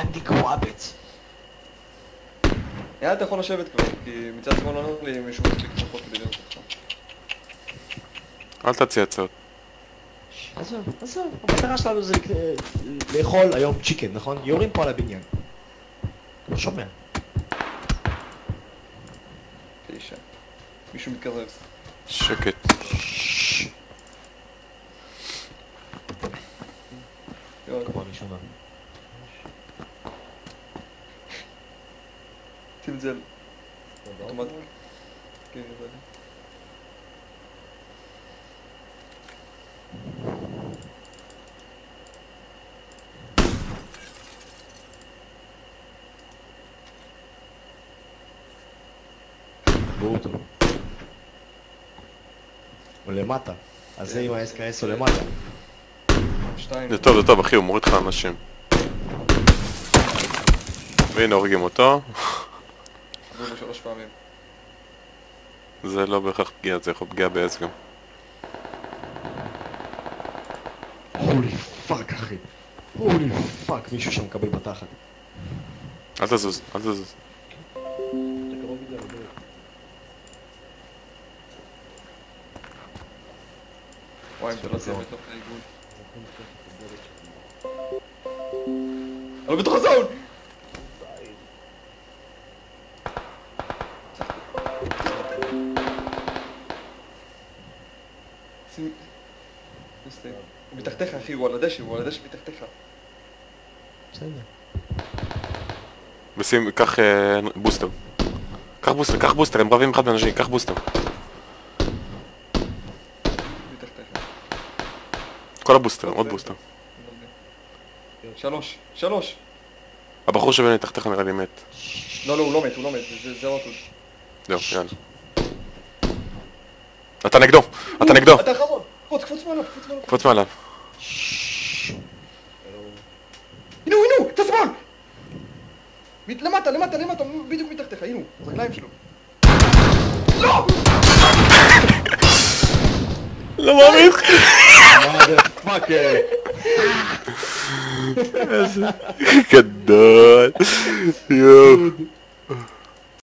אנדי קוואבץ. יאללה, אתה יכול לשבת כבר, כי מצד שמאל לא נראה לי מישהו מספיק פחות כדי לראות אותך. אל תציע הצעות. עזוב, המטרה שלנו זה לאכול היום צ'יקן, נכון? יורים פה על הבניין. לא שומע. 9. מישהו מתקרב. שקט. קומה ראשונה. שים את זה על אוטומטי. כן, נראה לי. תקבעו אותו. הוא למטה. אז זה עם ה-SKS הוא למטה. 2. זה טוב אחי, הוא מוריד לך אנשים. והנה הורגים אותו. עברו לו 3 פעמים. זה לא בהכרח פגיעה, זה יכול פגיעה בעץ גם. הולי פאק אחי. הולי פאק, מישהו שם מקבל בתחת. אל תזוז, אל תזוז. וואי, אם אתה לא סיים בתוך האיגוד. אבל בתוך הזון! שים... מסתיים. הוא מתחתיך אחי, הוא על הדשא מתחתיך. בסדר. ושים, קח בוסטר. קח בוסטר, הם רבים אחד באנשים, קח בוסטר. מתחתיך. כל הבוסטר, עוד בוסטר. 3. הבחור שבני תחתיך נראה לי מת. לא, הוא לא מת, זה אוטו. זהו, יאללה. אתה נגדו! אתה אחרון! קפוץ מעליו. קפוץ מעליו. הנה, אתה שמאל! למטה, בדיוק מתחתיך, הנה, הרגליים שלו. לא! לא מאמין! פאק. גדול. יואו.